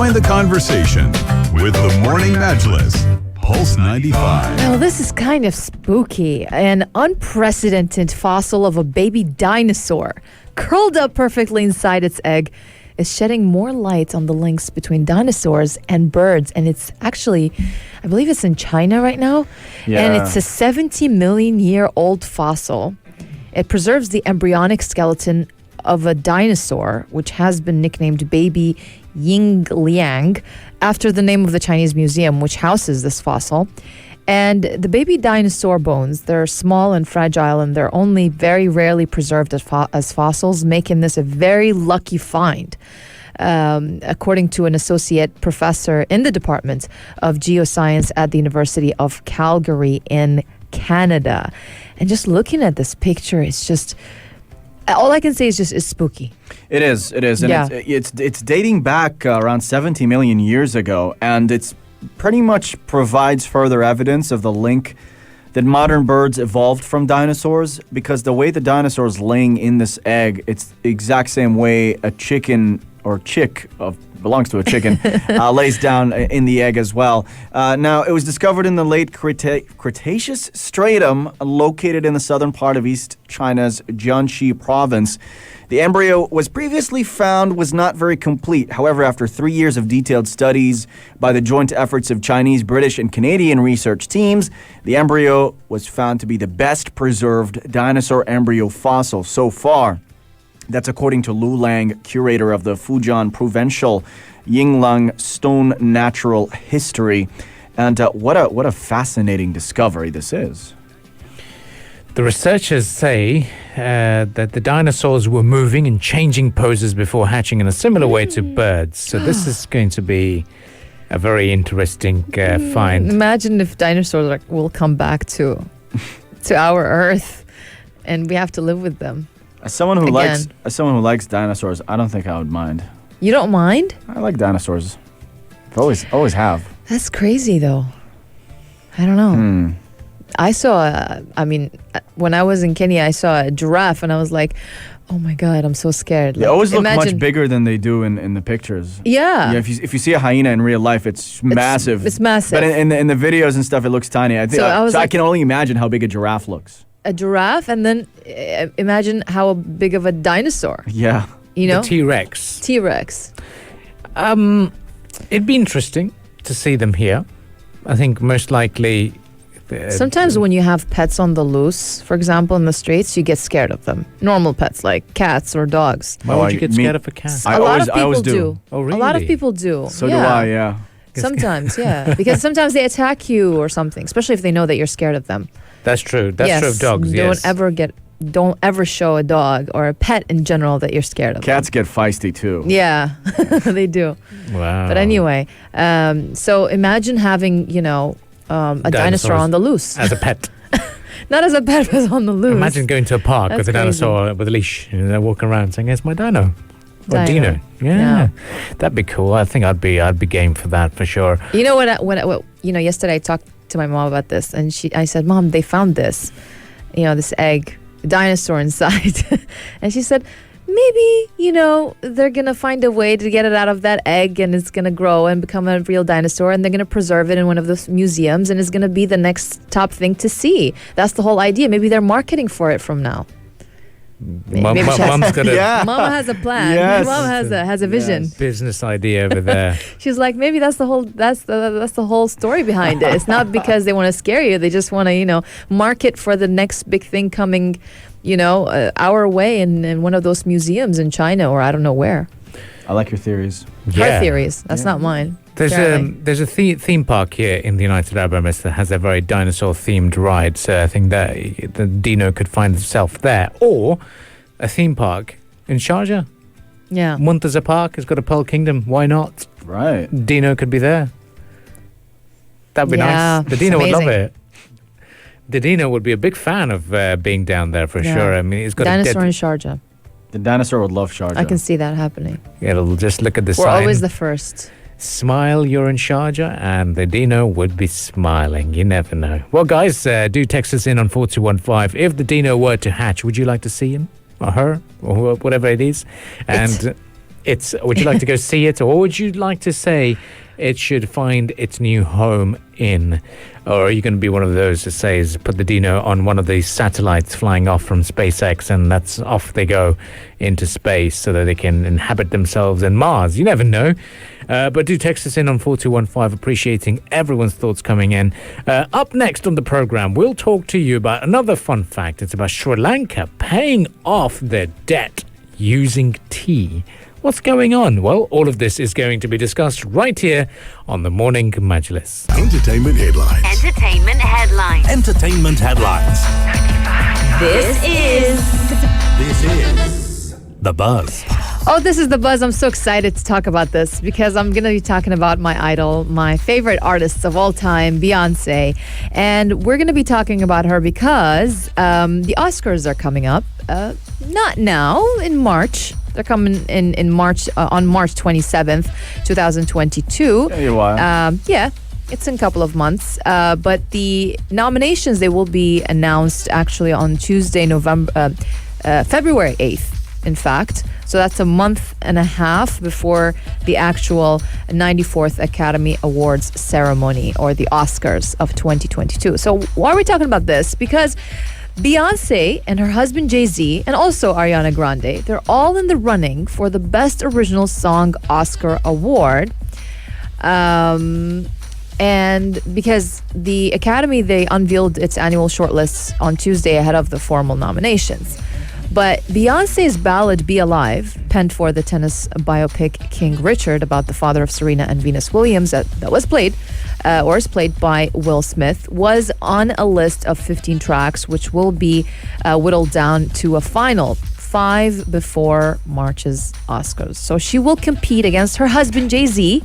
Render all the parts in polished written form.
Join the conversation with the Morning Majlis. Pulse 95. Well, this is kind of spooky. An unprecedented fossil of a baby dinosaur, curled up perfectly inside its egg, is shedding more light on the links between dinosaurs and birds. And it's actually, I believe it's in China right now. Yeah. And it's a 70 million year old fossil. It preserves the embryonic skeleton of a dinosaur, which has been nicknamed Baby Yingliang, after the name of the Chinese museum which houses this fossil. And the baby dinosaur bones, they're small and fragile, and they're only very rarely preserved as fossils, making this a very lucky find. According to an associate professor in the Department of Geoscience at the University of Calgary in Canada. And just looking at this picture, it's just, all I can say is just it's spooky. It is. And Yeah. it's dating back around 70 million years ago, and it's pretty much provides further evidence of the link that modern birds evolved from dinosaurs, because the way the dinosaur's laying in this egg, it's the exact same way a chicken or chick belongs to a chicken lays down in the egg as well. Now, it was discovered in the late Cretaceous stratum located in the southern part of East China's Jiangxi province. The embryo was previously found was not very complete. However, after 3 years of detailed studies by the joint efforts of Chinese, British, and Canadian research teams, the embryo was found to be the best preserved dinosaur embryo fossil so far. That's according to Lu Lang, curator of the Fujian Provincial Yinglang Stone Natural History. And what a fascinating discovery this is. The researchers say that the dinosaurs were moving and changing poses before hatching in a similar way to birds. So this is going to be a very interesting find. Imagine if dinosaurs will come back to our Earth, and we have to live with them. As someone who likes dinosaurs, I don't think I would mind. You don't mind? I like dinosaurs. Always have. That's crazy, though. I don't know. I saw, when I was in Kenya, I saw a giraffe, and I was like, oh my God, I'm so scared. They always look much bigger than they do in the pictures. Yeah. If you see a hyena in real life, it's massive. It's massive. But in the videos and stuff, it looks tiny. I can only imagine how big a giraffe looks. A giraffe, and then imagine how big of a dinosaur. Yeah. You know? The T-Rex. T-Rex. It'd be interesting to see them here. I think most likely... Sometimes when you have pets on the loose, for example, in the streets, you get scared of them. Normal pets like cats or dogs. Why would you get scared of a cat? A lot of people do. Oh, really? A lot of people do. So do I, yeah. Sometimes, yeah. Because sometimes they attack you or something, especially if they know that you're scared of them. That's true. That's true of dogs, yes. Don't ever show a dog or a pet in general that you're scared of. Cats get feisty too. Yeah, they do. Wow. But anyway, so imagine having, a dinosaur on the loose. As a pet. Not as a pet, but on the loose. Imagine going to a park with a dinosaur with a leash and they're walking around saying, "It's my dino." Or Dino. Yeah. That'd be cool. I think I'd be game for that for sure. You know what yesterday I talked to my mom about this, and I said, "Mom, they found this, this egg, dinosaur inside." And she said, maybe, they're going to find a way to get it out of that egg, and it's going to grow and become a real dinosaur, and they're going to preserve it in one of those museums, and it's going to be the next top thing to see. That's the whole idea. Maybe they're marketing for it from now. Mom's got a Mama has a plan. Yes. Mom has a vision. business idea over there. She's like, maybe that's the whole story behind it. It's not because they want to scare you. They just want to, market for the next big thing coming, our way in one of those museums in China or I don't know where. I like your theories. Her theories. That's not mine. There's a theme park here in the United Arab Emirates that has a very dinosaur-themed ride, so I think that the Dino could find itself there. Or a theme park in Sharjah. Yeah. Muntaza Park has got a Pearl Kingdom. Why not? Right. Dino could be there. That'd be nice. The Dino would love it. The Dino would be a big fan of being down there for sure. I mean, he's got dinosaur in Sharjah. The dinosaur would love Sharjah. I can see that happening. It'll just look at the sign. We're always the first. Smile, you're in Sharjah, and the Dino would be smiling. You never know. Well, guys, do text us in on 4215. If the Dino were to hatch, would you like to see him or her or whatever it is? And would you like to go see it, or would you like to say it should find its new home in? Or are you going to be one of those that says, put the Dino on one of these satellites flying off from SpaceX, and that's off they go into space so that they can inhabit themselves in Mars? You never know. But do text us in on 4215, appreciating everyone's thoughts coming in. Up next on the program, we'll talk to you about another fun fact. It's about Sri Lanka paying off their debt using tea. What's going on? Well, all of this is going to be discussed right here on the Morning Majlis. Entertainment headlines. Entertainment headlines. Entertainment headlines. This is The Buzz. Oh, this is The Buzz. I'm so excited to talk about this because I'm going to be talking about my idol, my favorite artist of all time, Beyonce. And we're going to be talking about her because the Oscars are coming up. Not now, in March. They're coming in March, on March 27th, 2022. Yeah, it's in a couple of months. But the nominations, they will be announced actually on Tuesday, February 8th, in fact. So that's a month and a half before the actual 94th Academy Awards ceremony, or the Oscars of 2022. So why are we talking about this? Because Beyonce and her husband Jay-Z, and also Ariana Grande, they're all in the running for the Best Original Song Oscar Award. And because the Academy, they unveiled its annual shortlists on Tuesday ahead of the formal nominations. But Beyonce's ballad Be Alive, penned for the tennis biopic King Richard about the father of Serena and Venus Williams, that was played by Will Smith, was on a list of 15 tracks, which will be whittled down to a final 5 before March's Oscars. So she will compete against her husband Jay-Z,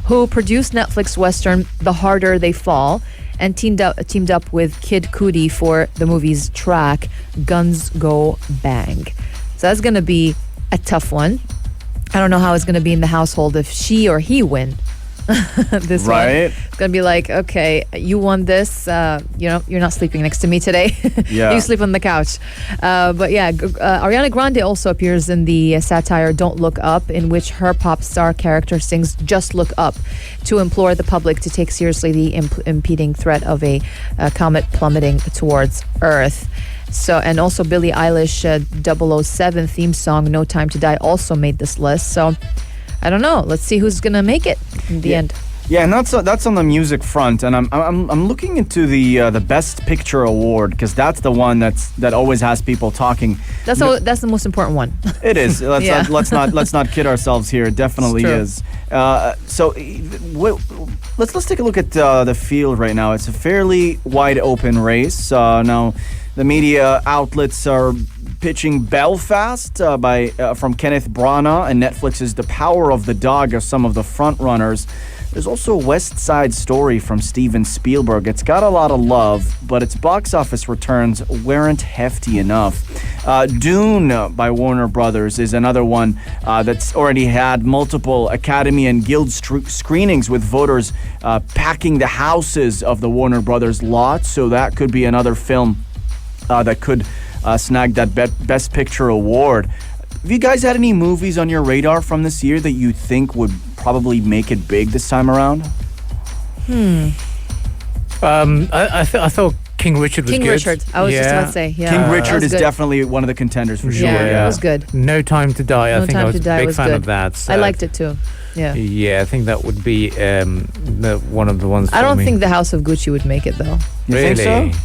who produced Netflix Western The Harder They Fall, and teamed up with Kid Cudi for the movie's track Guns Go Bang. So that's going to be a tough one. I don't know how it's going to be in the household if she or he win this one. It's going to be like, okay, you won this, you're not sleeping next to me today. Yeah. You sleep on the couch. But yeah, Ariana Grande also appears in the satire Don't Look Up, in which her pop star character sings Just Look Up to implore the public to take seriously the impending threat of a comet plummeting towards Earth. So, and also Billie Eilish 007 theme song No Time to Die also made this list. So I don't know. Let's see who's gonna make it in the end. Yeah, and that's on the music front, and I'm looking into the Best Picture award, because that's the one that always has people talking. That's the most important one. It is. Let's not kid ourselves here. It definitely It's true. is. Let's take a look at the field right now. It's a fairly wide open race. Now, the media outlets are pitching Belfast from Kenneth Branagh, and Netflix's The Power of the Dog are some of the front runners. There's also a West Side Story from Steven Spielberg. It's got a lot of love, but its box office returns weren't hefty enough. Dune by Warner Brothers is another one that's already had multiple Academy and Guild screenings, with voters packing the houses of the Warner Brothers lot. So that could be another film that could snag that Best Picture award. Have you guys had any movies on your radar from this year that you think would probably make it big this time around? I thought King Richard was good. King Richard. I was just about to say. Yeah. King Richard is good. definitely one of the contenders for sure. Yeah, it was good. No Time to Die. I think I was a big fan good. of that. So I liked it too. Yeah. Yeah, I think that would be one of the ones. I don't for me. think The House of Gucci would make it though. You Really? think so?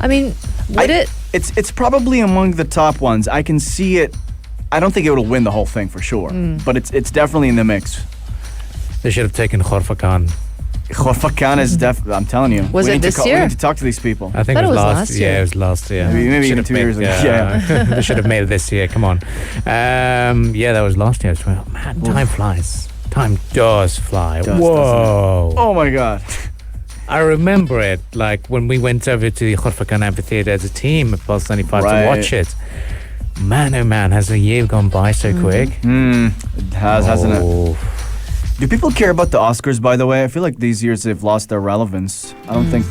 I mean, would it? It's probably among the top ones. I can see it. I don't think it will win the whole thing for sure, but it's definitely in the mix. They should have taken Khorfa Khan. Khorfa Khan is I'm telling you. Was we it need this to We year? need to talk to these people. I think thought it was last last year. Yeah, it was last year. Maybe Should even have 2 made- years ago. Yeah. They should have made it this year. Come on. Yeah, that was last year as well. Man, time flies. Time does fly. Does, Whoa. Oh my God. I remember it, like when we went over to the Khorfa Khan Amphitheatre as a team at Pulse 95 Right. to watch it. Man, oh man, has the year gone by so quick? It has, hasn't it? Oh. Do people care about the Oscars, by the way? I feel like these years they've lost their relevance. I don't think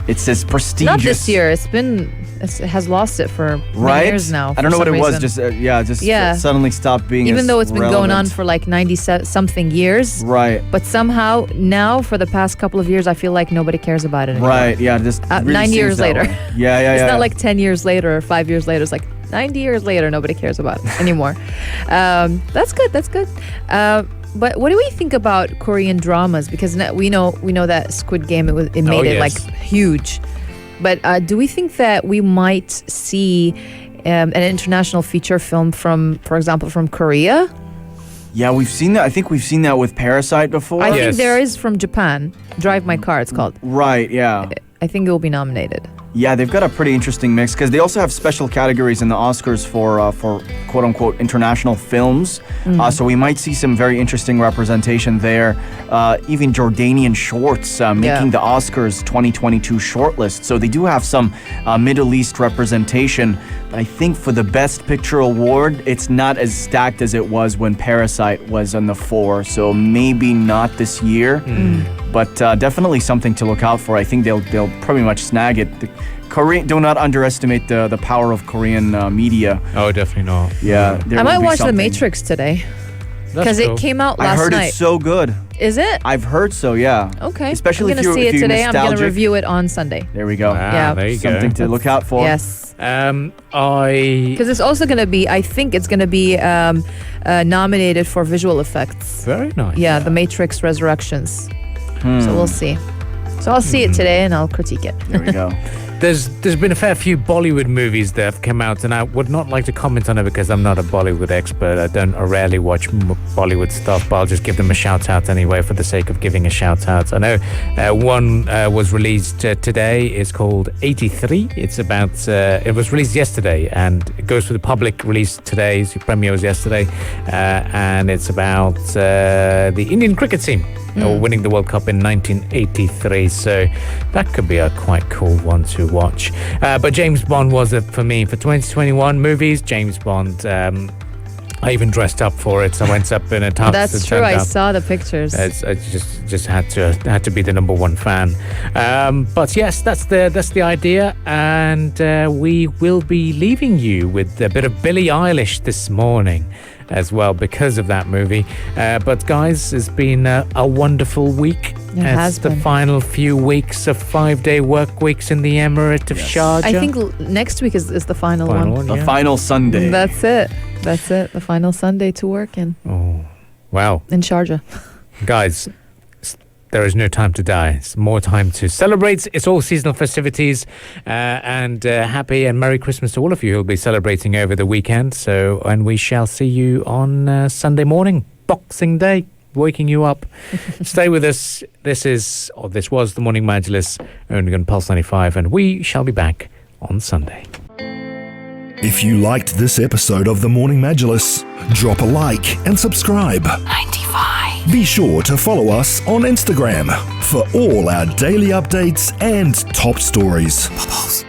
It's as prestigious. Not this year. It has lost it for many years now. I don't know for what it some was. reason. Just suddenly stopped being. Even as though it's been going on relevant. for like 90 something years. Right. But somehow now, for the past couple of years, I feel like nobody cares about it anymore. Right. Yeah. Just really 9 seems years that later. way. Yeah. It's Yeah. not like 10 years later or 5 years later. It's like 90 years later, nobody cares about it anymore. That's good. That's good. But what do we think about Korean dramas? Because we know that Squid Game it made it like huge. But do we think that we might see an international feature film from, for example, from Korea? Yeah, we've seen that. I think we've seen that with Parasite before. I think Yes. there is from Japan. Drive My Car, it's called. Right. Yeah. I think it will be nominated. Yeah, they've got a pretty interesting mix because they also have special categories in the Oscars for quote unquote international films. So we might see some very interesting representation there. Even Jordanian shorts making the Oscars 2022 shortlist. So they do have some Middle East representation. But I think for the Best Picture award, it's not as stacked as it was when Parasite was on the floor. So maybe not this year. But definitely something to look out for. I think they'll pretty much snag it. Do not underestimate the power of Korean media. Oh, definitely not. Yeah, I might watch The Matrix today because Cool. it came out I last heard night. it's so good. Is it? I've heard so. Yeah. Okay. Especially I'm if gonna you're see it today. I'm gonna nostalgic. review it on Sunday. There we go. Yeah. There you Something go. to look out for. Yes. I Because it's also going to be, I think it's going to be nominated for visual effects. very nice. Yeah, The Matrix Resurrections. So we'll see. So I'll see it today and I'll critique it. There we go. There's been a fair few Bollywood movies that have come out, and I would not like to comment on it because I'm not a Bollywood expert. I rarely watch Bollywood stuff, but I'll just give them a shout out anyway for the sake of giving a shout out. I know one was released today. It's called 83. It's about it was released yesterday and it goes for the public release today. So premiere was yesterday, and it's about the Indian cricket team. Winning the World Cup in 1983, so that could be a quite cool one to watch. But James Bond was it for me for 2021 movies. James Bond. I even dressed up for it. So I went up in a tux. That's and true. turned I up. saw the pictures. I just had to be the number one fan. But yes, that's the idea, and we will be leaving you with a bit of Billie Eilish this morning as well because of that movie. But guys, it's been a wonderful week. It has It's the been. final few weeks of 5-day work weeks in the Emirate of Sharjah. I think next week is the final one. The yeah. final Sunday. That's it. That's it. The final Sunday to work in Wow. Sharjah. Guys, there is no time to die. It's more time to celebrate. It's all seasonal festivities, and happy and Merry Christmas to all of you who will be celebrating over the weekend. So, and we shall see you on Sunday morning, Boxing Day, waking you up. Stay with us. This was the Morning Majlis, only on Pulse 95, and we shall be back on Sunday. If you liked this episode of The Morning Majlis, drop a like and subscribe. 95. Be sure to follow us on Instagram for all our daily updates and top stories. Pulse.